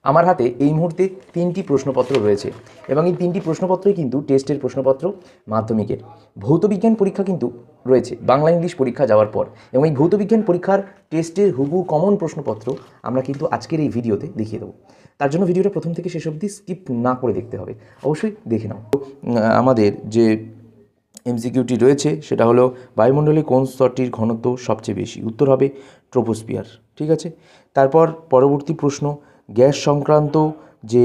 আমার হাতে এই মুহূর্তে 3টি প্রশ্নপত্র রয়েছে এবং এই 3টি প্রশ্নপত্রই কিন্তু টেস্টের প্রশ্নপত্র মাধ্যমিকের। ভৌতবিজ্ঞান পরীক্ষা কিন্তু রয়েছে বাংলা ইংলিশ পরীক্ষা যাওয়ার পর, এবং এই ভৌতবিজ্ঞান পরীক্ষার টেস্টের হুবহু কমন প্রশ্নপত্র আমরা কিন্তু আজকের এই ভিডিওতে দেখিয়ে দেবো। তার জন্য ভিডিওটা প্রথম থেকে শেষ অবধি স্কিপ না করে দেখতে হবে, অবশ্যই দেখে নাও। আমাদের যে এমসিকিউটি রয়েছে সেটা হলো, বায়ুমণ্ডলে কোন স্তরটির ঘনত্ব সবচেয়ে বেশি? উত্তর হবে ট্রোপোস্ফিয়ার। ঠিক আছে, তারপর পরবর্তী প্রশ্ন, গ্যাস সংক্রান্ত যে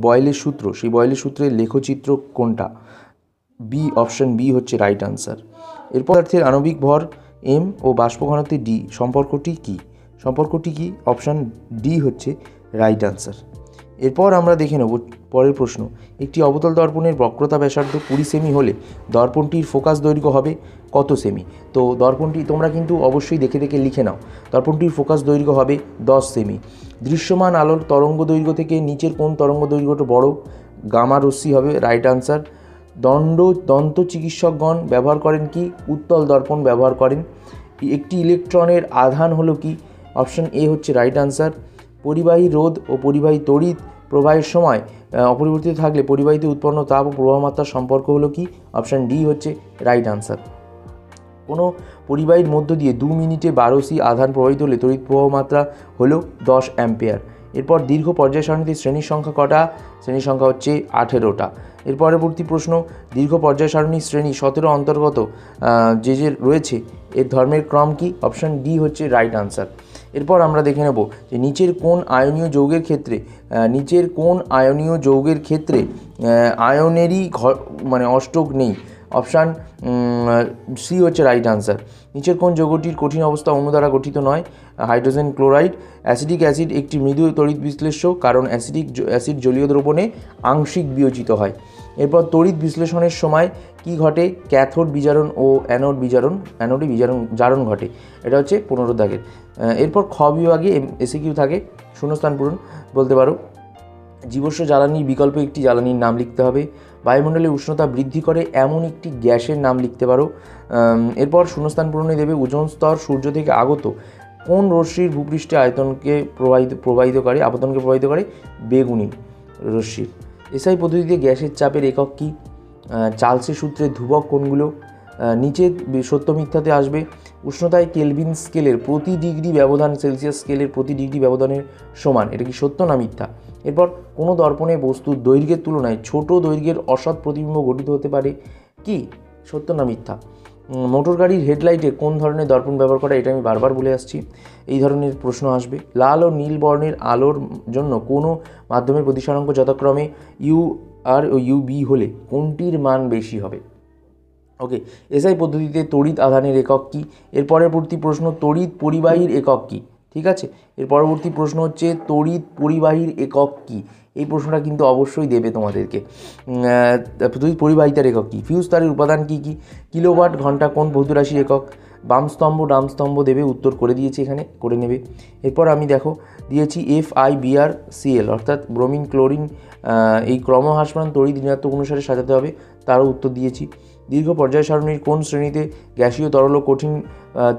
বয়েলের সূত্র, সেই বয়েলের সূত্রের লেখচিত্র কোনটা? বি, অপশন বি হচ্ছে রাইট আনসার। এর পদার্থের আণবিক ভর এম ও বাষ্প ঘনত্বের ডি সম্পর্কটি কী? সম্পর্কটি কী? অপশন ডি হচ্ছে রাইট আনসার। এরপর আমরা দেখে নেব পরের প্রশ্ন, একটি অবতল দর্পণের বক্রতা ব্যাসার্ধ 20 সেমি হলে দর্পণটির ফোকাস দৈর্ঘ্য হবে কত সেমি? তো দর্পণটি তোমরা কিন্তু অবশ্যই দেখে দেখে লিখে নাও। দর্পণটির ফোকাস দৈর্ঘ্য হবে 10 সেমি। দৃশ্যমান আলোর তরঙ্গ দৈর্ঘ্য থেকে নিচের কোন তরঙ্গ দৈর্ঘ্যটা বড়? গামা রশ্মি হবে রাইট আনসার। দন্ত চিকিৎসকগণ ব্যবহার করেন কি? উত্তল দর্পণ ব্যবহার করেন। একটি ইলেকট্রনের আধান হলো কি? অপশন এ হচ্ছে রাইট আনসার। পরিবাহী রোধ ও পরিবাহী তড়িৎ প্রবাহের সময় অপরিবর্তিত থাকলে পরিবাহীতে উৎপন্ন তাপ ও প্রবাহমাত্রার সম্পর্ক হলো কি? অপশান ডি হচ্ছে রাইট আনসার। কোনো পরিবাহীর মধ্য দিয়ে 2 মিনিটে 12 সি আধান প্রবাহিত হলে তড়িৎ প্রবাহ মাত্রা হলো 10 অ্যাম্পিয়ার। এরপর দীর্ঘ পর্যায় সারণীতে শ্রেণীর সংখ্যা কটা? শ্রেণীর সংখ্যা হচ্ছে 18টা। এর পরবর্তী প্রশ্ন, দীর্ঘ পর্যায় সারণীর শ্রেণী 17 অন্তর্গত যে রয়েছে এর ধর্মের ক্রম কি? অপশান ডি হচ্ছে রাইট আনসার। এরপর আমরা দেখে নেব যে নিচের কোন আয়নীয় যৌগের ক্ষেত্রে আয়নেরই অষ্টক নেই? অপশান সি হচ্ছে রাইট আনসার। নিচের কোন যৌগটির কঠিন অবস্থা অণু দ্বারা গঠিত নয়? Hydrogen chloride. অ্যাসিডিক অ্যাসিড একটি মৃদু তড়িৎ বিশ্লেষ্য, কারণ অ্যাসিড জলীয় দ্রবণে আংশিক বিয়োজিত হয়। এরপর তড়িৎ বিশ্লেষণের সময় কি ঘটে? ক্যাথোড বিজারণ ও অ্যানোডে জারণ ঘটে। এটা হচ্ছে 15 দাগের। এরপর খ বিভাগে এসিকিউ থাকে, শূন্যস্থান পূরণ বলতে পারো। জীবাশ্ম জ্বালানির বিকল্প একটি জ্বালানির নাম লিখতে হবে। বায়ুমণ্ডলে উষ্ণতা বৃদ্ধি করে এমন একটি গ্যাসের নাম লিখতে পারো। এরপর শূন্যস্থান পূরণে দেবে, ওজোন স্তর সূর্য থেকে আগত কোন রশ্মির ভূপৃষ্ঠে আয়তনকে প্রবাহিত করে? বেগুনি রশ্মির। এসআই পদ্ধতিতে গ্যাসের চাপের একক কী? চার্লসের সূত্রের ধ্রুবক কোনগুলো? নিচে সত্য মিথ্যাতে আসবে, উষ্ণতায় কেলভিন স্কেলের প্রতি ডিগ্রি ব্যবধান সেলসিয়াস স্কেলের প্রতি ডিগ্রি ব্যবধানের সমান। এটা কি সত্য না মিথ্যা? এরপর কোনো দর্পণে বস্তুর দৈর্ঘ্যের তুলনায় ছোট দৈর্ঘ্যের অসৎ প্রতিবিম্ব গঠিত হতে পারে কি? সত্য না মিথ্যা? মোটর গাড়ির হেডলাইটে কোন ধরনের দর্পণ ব্যবহার করা? এটা আমি বারবার বলে আসছি, এই ধরনের প্রশ্ন আসবে। লাল ও নীল বর্ণের আলোর জন্য কোনো মাধ্যমের প্রতিসরাঙ্ক যথাক্রমে UR ও UB হলে কোনটির মান বেশি হবে? ওকে, এসআই পদ্ধতিতে তড়িৎ আধানের একক কী? এর পরবর্তী প্রশ্ন, তড়িৎ পরিবাহীর একক কী? ঠিক আছে, এর পরবর্তী প্রশ্ন হচ্ছে তড়িৎ পরিবাহীর একক কী? এই প্রশ্নটা কিন্তু অবশ্যই দেবে তোমাদেরকে। তড়িৎ পরিবাহিতার একক কী? ফিউজ তারের উপাদান কী কী? কিলোওয়াট ঘন্টা কোন ভৌত রাশির একক? বাম স্তম্ভ দেবে, উত্তর করে দিয়েছি, এখানে করে নেবে। এরপর আমি দিয়েছি FiBrCl অর্থাৎ ব্রোমিন ক্লোরিন, এই ক্রমহ্রাসমান তড়িৎ ঋণাত্মক অনুসারে সাজাতে হবে, তারও উত্তর দিয়েছি। দীর্ঘ পর্যায় সারণীর কোন শ্রেণীতে গ্যাসীয় তরল ও কঠিন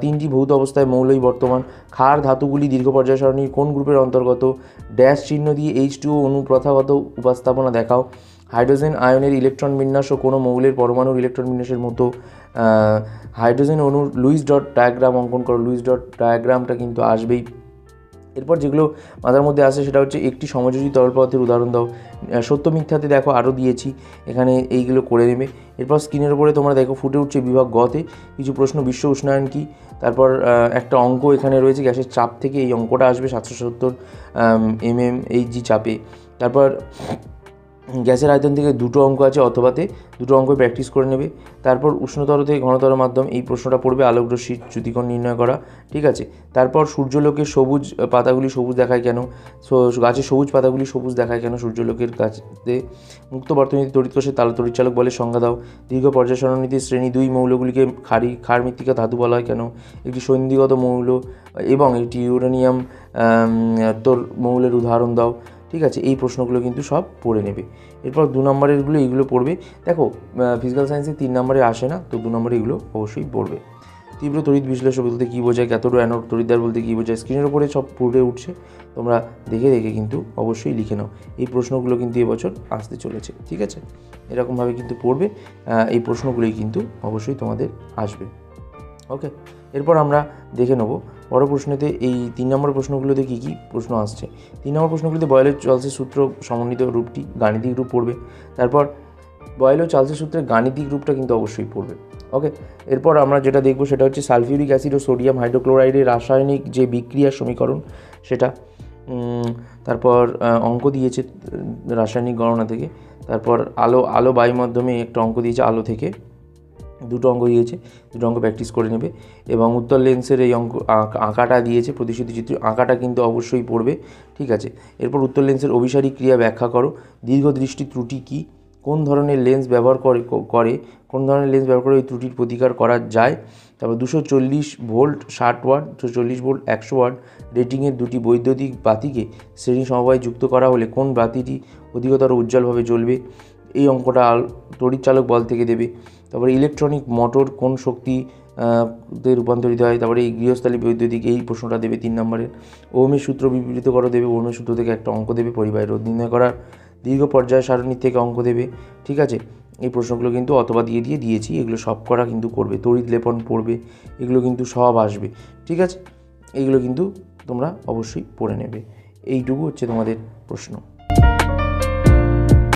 3টি ভৌত অবস্থায় মৌলই বর্তমান? ক্ষার ধাতুগুলি দীর্ঘ পর্যায় সারণীর কোন গ্রুপের অন্তর্গত? ড্যাশ চিহ্ন দিয়ে H2O অণু প্রথাগত উপস্থাপনা দেখাও। হাইড্রোজেন আয়নের ইলেকট্রন বিন্যাস ও কোনো মৌলের পরমাণুর ইলেকট্রন বিন্যাসের মতো হাইড্রোজেন অণুর লুইস ডট ডায়াগ্রাম অঙ্কন করো। লুইস ডট ডায়াগ্রামটা কিন্তু আসবেই। এরপর যেগুলো মাথার মধ্যে আসে সেটা হচ্ছে একটি সমযোজী তরল পদার্থের উদাহরণ দাও। সত্য মিথ্যাতে দেখো আরও দিয়েছি, এখানে এইগুলো করে নেবে। এরপর স্ক্রিনের উপরে তোমরা দেখো ফুটে উঠছে বিভাগ গতে কিছু প্রশ্ন, বিশ্ব উষ্ণায়ন কী? তারপর একটা অঙ্ক এখানে রয়েছে গ্যাসের চাপ থেকে, এই অঙ্কটা আসবে 770 mmHg চাপে। তারপর গ্যাসের আয়তন থেকে দুটো অঙ্ক আছে অথবাতে, দুটো অঙ্ক প্র্যাকটিস করে নেবে। তারপর উষ্ণতর থেকে ঘনতর মাধ্যম, এই প্রশ্নটা পড়বে, আলোকরশ্মির চ্যুতিকোণ নির্ণয় করা। ঠিক আছে, তারপর সূর্যলোকের সবুজ পাতাগুলি সবুজ দেখায় কেন? গাছের সবুজ পাতাগুলি সবুজ দেখায় কেন সূর্যলোকের কাছে? মুক্ত বর্তনীতে তড়িৎকোষের তড়িৎচালক বলে সংজ্ঞা দাও। দীর্ঘ পর্যায় সারণীতে শ্রেণী 2 মৌলগুলিকে ক্ষার মৃত্তিকা ধাতু বলা হয় কেন? একটি সন্ধিগত মৌল এবং একটি ইউরেনিয়াম মৌলের উদাহরণ দাও। ঠিক আছে, এই প্রশ্নগুলো কিন্তু সব পড়ে নেবে। এরপর 2 নম্বরেরগুলো এইগুলো পড়বে। দেখো ফিজিক্যাল সায়েন্সে 3 নম্বরে আসে না, তো 2 নম্বরে এগুলো অবশ্যই পড়বে। তীব্র তড়িৎ বিশ্লেষণ বলতে কী বোঝায়, ক্যাথোড ও অ্যানোড তড়িৎদ্বার বলতে কী বোঝায়, স্ক্রিনের উপরে সব ফুটে উঠছে, তোমরা দেখে দেখে কিন্তু অবশ্যই লিখে নাও। এই প্রশ্নগুলো কিন্তু এবছর আসতে চলেছে, ঠিক আছে? এরকমভাবে কিন্তু পড়বে, এই প্রশ্নগুলোই কিন্তু অবশ্যই তোমাদের আসবে। ওকে, এরপর আমরা দেখে নেব বড় প্রশ্নেতে এই 3 নম্বর প্রশ্নগুলোতে কী কী প্রশ্ন আসছে। 3 নম্বর প্রশ্নগুলিতে বয়েলের চার্লসের সূত্র সমন্বিত রূপটি গাণিতিক রূপ পড়বে। তারপর বয়েল ও চার্লসের সূত্রের গাণিতিক রূপটা কিন্তু অবশ্যই পড়বে। ওকে, এরপর আমরা যেটা দেখব সেটা হচ্ছে সালফিউরিক অ্যাসিড ও সোডিয়াম হাইড্রোক্লোরাইডের রাসায়নিক যে বিক্রিয়ার সমীকরণ সেটা। তারপর অঙ্ক দিয়েছে রাসায়নিক গণনা থেকে। তারপর আলো বায়ু মাধ্যমে একটা অঙ্ক দিয়েছে, আলো থেকে 2টো অঙ্ক দিয়েছে, 2টো অঙ্ক প্র্যাকটিস করে নেবে। এবং উত্তর লেন্সের এই অঙ্ক আঁকাটা দিয়েছে, প্রতিশ্রুতি চিত্র আঁকাটা কিন্তু অবশ্যই পড়বে, ঠিক আছে? এরপর উত্তর লেন্সের অভিসারী ক্রিয়া ব্যাখ্যা করো, দীর্ঘদৃষ্টি ত্রুটি কী, কোন ধরনের লেন্স ব্যবহার কোন ধরনের লেন্স ব্যবহার করে এই ত্রুটির প্রতিকার করা যায়। তারপর 240 ভোল্ট 60 ওয়াট, 240 ভোল্ট 100 ওয়াট রেটিংয়ের 2টি বৈদ্যুতিক বাতিকে শ্রেণী সমবায়ে যুক্ত করা হলে কোন বাতিটি অধিকতর উজ্জ্বলভাবে জ্বলবে। এই অঙ্কটা তড়িৎচালক বল থেকে দেবে। তারপরে ইলেকট্রনিক মোটর কোন শক্তি তে রূপান্তরিত হয়। তারপরে এই গৃহস্থালী বৈদ্যুতিক, এই প্রশ্নটা দেবে 3 নম্বরের। ওহমের সূত্র বিবৃত করো দেবে, ওহমের সূত্র থেকে একটা অঙ্ক দেবে। পরিবাহী রোধ নির্ণয় করার দীর্ঘ পর্যায় সারণীর থেকে অঙ্ক দেবে, ঠিক আছে? এই প্রশ্নগুলো কিন্তু অথবা দিয়েছি, এগুলো সব করা কিন্তু করবে। তড়িৎ লেপন পড়বে, এগুলো কিন্তু সব আসবে, ঠিক আছে? এইগুলো কিন্তু তোমরা অবশ্যই পড়ে নেবে। এইটুকু হচ্ছে তোমাদের প্রশ্ন।